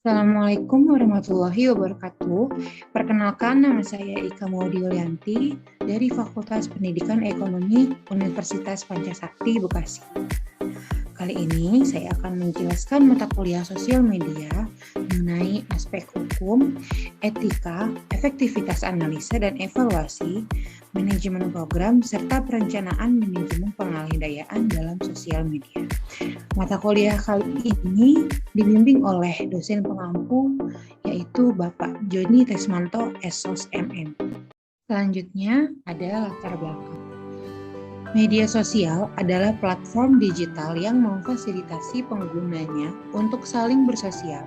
Assalamualaikum warahmatullahi wabarakatuh. Perkenalkan, nama saya Ika Maudiolyanti dari Fakultas Pendidikan Ekonomi Universitas Pancasakti, Bekasi. Kali ini saya akan menjelaskan mata kuliah sosial media mengenai aspek hukum, etika, efektivitas analisa dan evaluasi, manajemen program, serta perencanaan manajemen pengalihdayaan dalam sosial media. Mata kuliah kali ini dibimbing oleh dosen pengampu yaitu Bapak Joni Tesmanto, SOS MM. Selanjutnya ada latar belakang. Media sosial adalah platform digital yang memfasilitasi penggunanya untuk saling bersosial,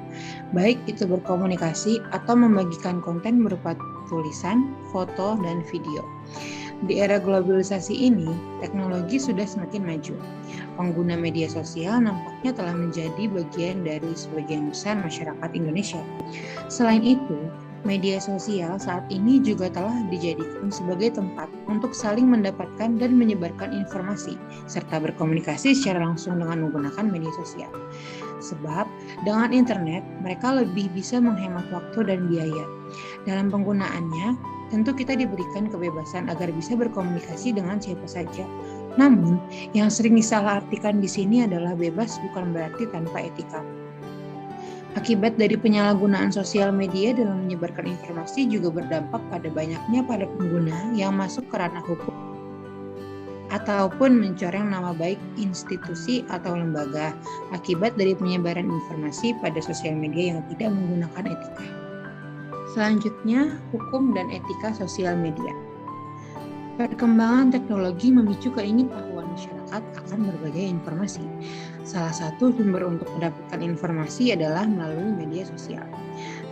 baik itu berkomunikasi atau membagikan konten berupa tulisan, foto, dan video. Di era globalisasi ini, teknologi sudah semakin maju. Pengguna media sosial nampaknya telah menjadi bagian dari sebagian besar masyarakat Indonesia. Selain itu, media sosial saat ini juga telah dijadikan sebagai tempat untuk saling mendapatkan dan menyebarkan informasi, serta berkomunikasi secara langsung dengan menggunakan media sosial. Sebab, dengan internet, mereka lebih bisa menghemat waktu dan biaya. Dalam penggunaannya, tentu kita diberikan kebebasan agar bisa berkomunikasi dengan siapa saja. Namun, yang sering disalahartikan di sini adalah bebas bukan berarti tanpa etika. Akibat dari penyalahgunaan sosial media dalam menyebarkan informasi juga berdampak pada banyaknya para pengguna yang masuk ke ranah hukum ataupun mencoreng nama baik institusi atau lembaga akibat dari penyebaran informasi pada sosial media yang tidak menggunakan etika. Selanjutnya, hukum dan etika sosial media. Perkembangan teknologi memicu keinginahuan masyarakat akan berbagai informasi. Salah satu sumber untuk mendapatkan informasi adalah melalui media sosial.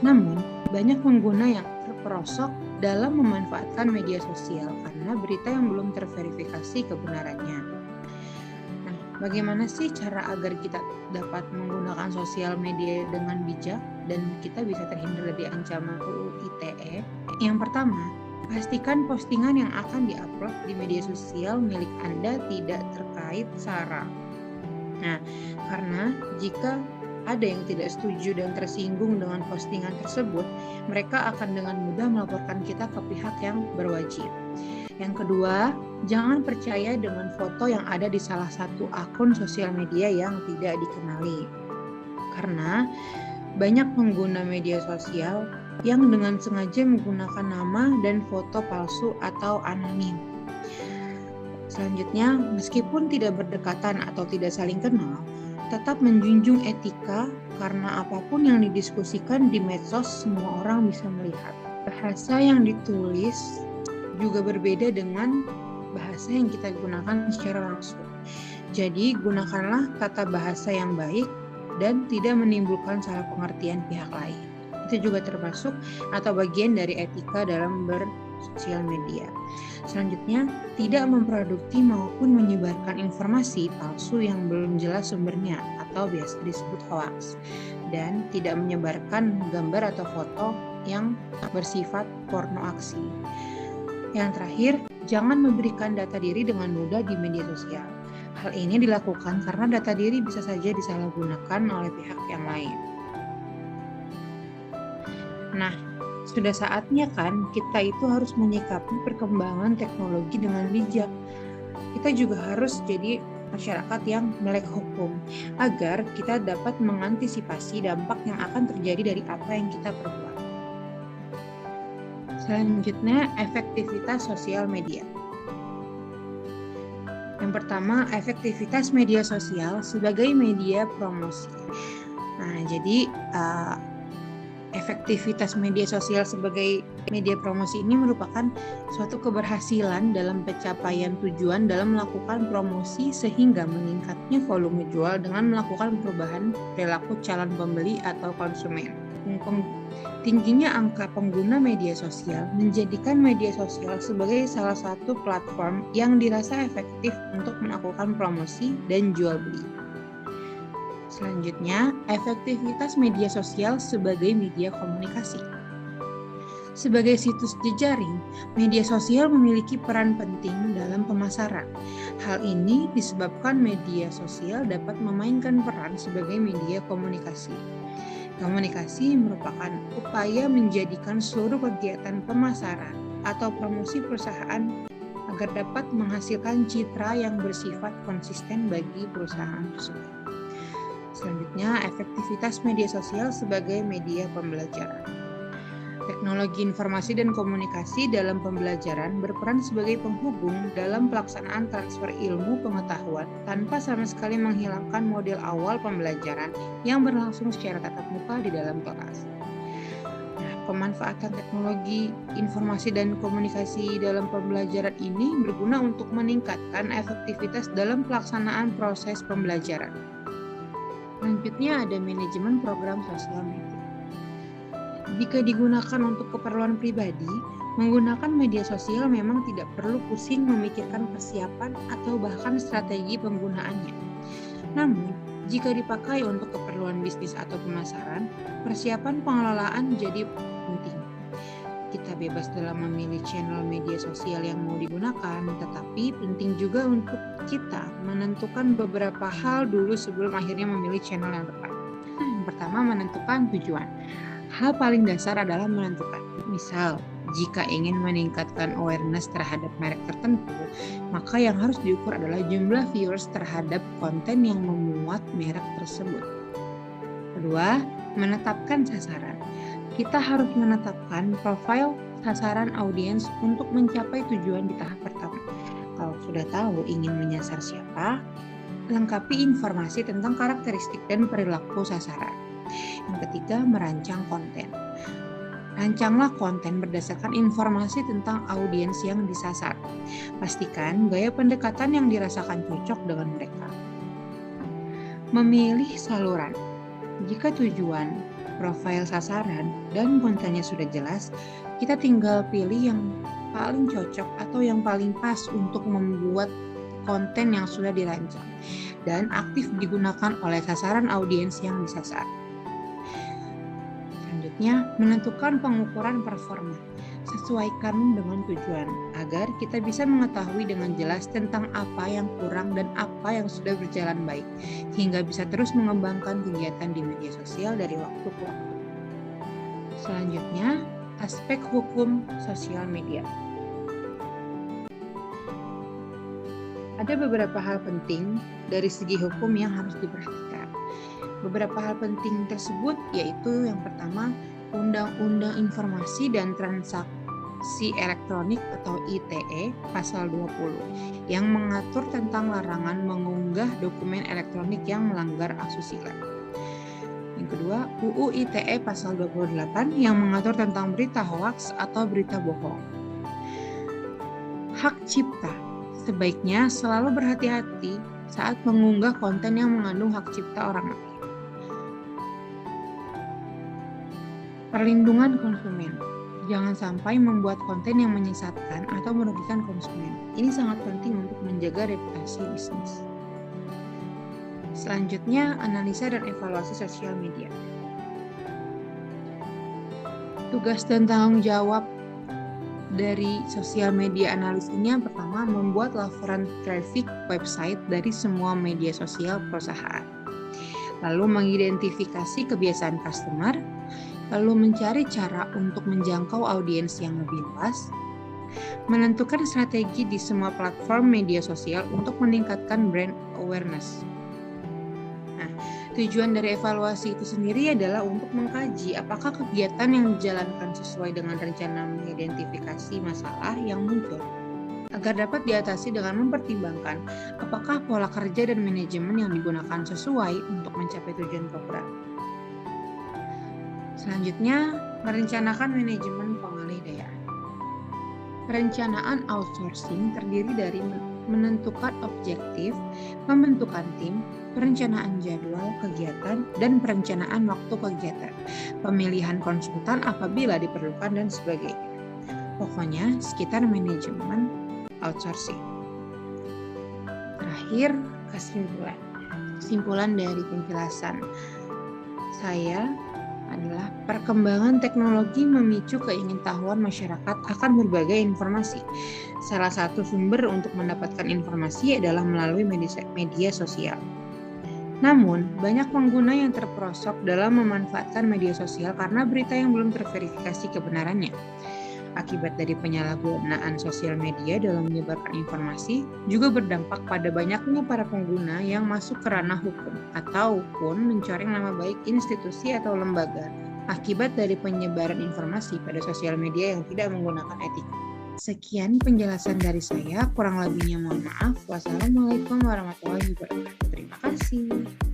Namun, banyak pengguna yang terperosok dalam memanfaatkan media sosial karena berita yang belum terverifikasi kebenarannya. Nah, bagaimana sih cara agar kita dapat menggunakan sosial media dengan bijak dan kita bisa terhindar dari ancaman UU ITE? Yang pertama, pastikan postingan yang akan diupload di media sosial milik Anda tidak terkait SARA. Nah, karena jika ada yang tidak setuju dan tersinggung dengan postingan tersebut, mereka akan dengan mudah melaporkan kita ke pihak yang berwajib. Yang kedua, jangan percaya dengan foto yang ada di salah satu akun sosial media yang tidak dikenali. Karena banyak pengguna media sosial yang dengan sengaja menggunakan nama dan foto palsu atau anonim. Selanjutnya, meskipun tidak berdekatan atau tidak saling kenal, tetap menjunjung etika karena apapun yang didiskusikan di medsos semua orang bisa melihat. Bahasa yang ditulis juga berbeda dengan bahasa yang kita gunakan secara langsung. Jadi, gunakanlah tata bahasa yang baik dan tidak menimbulkan salah pengertian pihak lain. Itu juga termasuk atau bagian dari etika dalam bersosial media. Selanjutnya, tidak memproduksi maupun menyebarkan informasi palsu yang belum jelas sumbernya atau biasa disebut hoax, dan tidak menyebarkan gambar atau foto yang bersifat porno aksi. Yang terakhir, jangan memberikan data diri dengan mudah di media sosial. Hal ini dilakukan karena data diri bisa saja disalahgunakan oleh pihak yang lain. Nah, sudah saatnya kan kita itu harus menyikapi perkembangan teknologi dengan bijak. Kita juga harus jadi masyarakat yang melek hukum agar kita dapat mengantisipasi dampak yang akan terjadi dari apa yang kita perbuat. Selanjutnya, efektivitas sosial media. Yang pertama, efektivitas media sosial sebagai media promosi. Nah, jadi efektivitas media sosial sebagai media promosi ini merupakan suatu keberhasilan dalam pencapaian tujuan dalam melakukan promosi sehingga meningkatnya volume jual dengan melakukan perubahan perilaku calon pembeli atau konsumen. Tingginya angka pengguna media sosial menjadikan media sosial sebagai salah satu platform yang dirasa efektif untuk melakukan promosi dan jual beli. Selanjutnya, efektivitas media sosial sebagai media komunikasi. Sebagai situs jejaring, media sosial memiliki peran penting dalam pemasaran. Hal ini disebabkan media sosial dapat memainkan peran sebagai media komunikasi. Komunikasi merupakan upaya menjadikan seluruh kegiatan pemasaran atau promosi perusahaan agar dapat menghasilkan citra yang bersifat konsisten bagi perusahaan tersebut. Selanjutnya, efektivitas media sosial sebagai media pembelajaran. Teknologi informasi dan komunikasi dalam pembelajaran berperan sebagai penghubung dalam pelaksanaan transfer ilmu pengetahuan tanpa sama sekali menghilangkan model awal pembelajaran yang berlangsung secara tatap muka di dalam kelas. Pemanfaatan teknologi informasi dan komunikasi dalam pembelajaran ini berguna untuk meningkatkan efektivitas dalam pelaksanaan proses pembelajaran. Selanjutnya ada manajemen program sosial media. Jika digunakan untuk keperluan pribadi, menggunakan media sosial memang tidak perlu pusing memikirkan persiapan atau bahkan strategi penggunaannya. Namun, jika dipakai untuk keperluan bisnis atau pemasaran, persiapan pengelolaan jadi penting. Kita bebas dalam memilih channel media sosial yang mau digunakan, tetapi penting juga untuk kita menentukan beberapa hal dulu sebelum akhirnya memilih channel yang tepat. Yang pertama, menentukan tujuan. Hal paling dasar adalah menentukan. Misal, jika ingin meningkatkan awareness terhadap merek tertentu, maka yang harus diukur adalah jumlah viewers terhadap konten yang memuat merek tersebut. Kedua, menetapkan sasaran. Kita harus menetapkan profil sasaran audiens untuk mencapai tujuan di tahap pertama. Kalau sudah tahu ingin menyasar siapa, lengkapi informasi tentang karakteristik dan perilaku sasaran. Yang ketiga, merancang konten. Rancanglah konten berdasarkan informasi tentang audiens yang disasar. Pastikan gaya pendekatan yang dirasakan cocok dengan mereka. Memilih saluran. Jika tujuan, profil sasaran, dan kontennya sudah jelas, kita tinggal pilih yang paling cocok atau yang paling pas untuk membuat konten yang sudah dirancang dan aktif digunakan oleh sasaran audiens yang disasar. Selanjutnya, menentukan pengukuran performa. Sesuaikan dengan tujuan agar kita bisa mengetahui dengan jelas tentang apa yang kurang dan apa yang sudah berjalan baik, hingga bisa terus mengembangkan kegiatan di media sosial dari waktu ke waktu. Selanjutnya, aspek hukum sosial media. Ada beberapa hal penting dari segi hukum yang harus diperhatikan. Beberapa hal penting tersebut yaitu yang pertama, Undang-Undang Informasi dan Transaksi Elektronik atau ITE pasal 20 yang mengatur tentang larangan mengunggah dokumen elektronik yang melanggar asusila. Yang kedua, UU ITE pasal 28 yang mengatur tentang berita hoaks atau berita bohong. Hak cipta. Sebaiknya selalu berhati-hati saat mengunggah konten yang mengandung hak cipta orang lain. Perlindungan konsumen. Jangan sampai membuat konten yang menyesatkan atau merugikan konsumen. Ini sangat penting untuk menjaga reputasi bisnis. Selanjutnya, analisa dan evaluasi sosial media. Tugas dan tanggung jawab dari sosial media analis ini yang pertama, membuat laporan traffic website dari semua media sosial perusahaan. Lalu mengidentifikasi kebiasaan customer, lalu mencari cara untuk menjangkau audiens yang lebih luas, menentukan strategi di semua platform media sosial untuk meningkatkan brand awareness. Nah, tujuan dari evaluasi itu sendiri adalah untuk mengkaji apakah kegiatan yang dijalankan sesuai dengan rencana mengidentifikasi masalah yang muncul, agar dapat diatasi dengan mempertimbangkan apakah pola kerja dan manajemen yang digunakan sesuai untuk mencapai tujuan program. Selanjutnya, merencanakan manajemen pengalih-dayaan. Perencanaan outsourcing terdiri dari menentukan objektif, pembentukan tim, perencanaan jadwal kegiatan, dan perencanaan waktu kegiatan, pemilihan konsultan apabila diperlukan, dan sebagainya. Pokoknya, sekitar manajemen outsourcing. Terakhir, kesimpulan. Kesimpulan dari penjelasan saya adalah perkembangan teknologi memicu keingintahuan masyarakat akan berbagai informasi. Salah satu sumber untuk mendapatkan informasi adalah melalui media sosial. Namun, banyak pengguna yang terperosok dalam memanfaatkan media sosial karena berita yang belum terverifikasi kebenarannya. Akibat dari penyalahgunaan sosial media dalam menyebarkan informasi juga berdampak pada banyaknya para pengguna yang masuk ke ranah hukum ataupun mencoreng nama baik institusi atau lembaga akibat dari penyebaran informasi pada sosial media yang tidak menggunakan etika. Sekian penjelasan dari saya, kurang lebihnya mohon maaf. Wassalamualaikum warahmatullahi wabarakatuh. Terima kasih.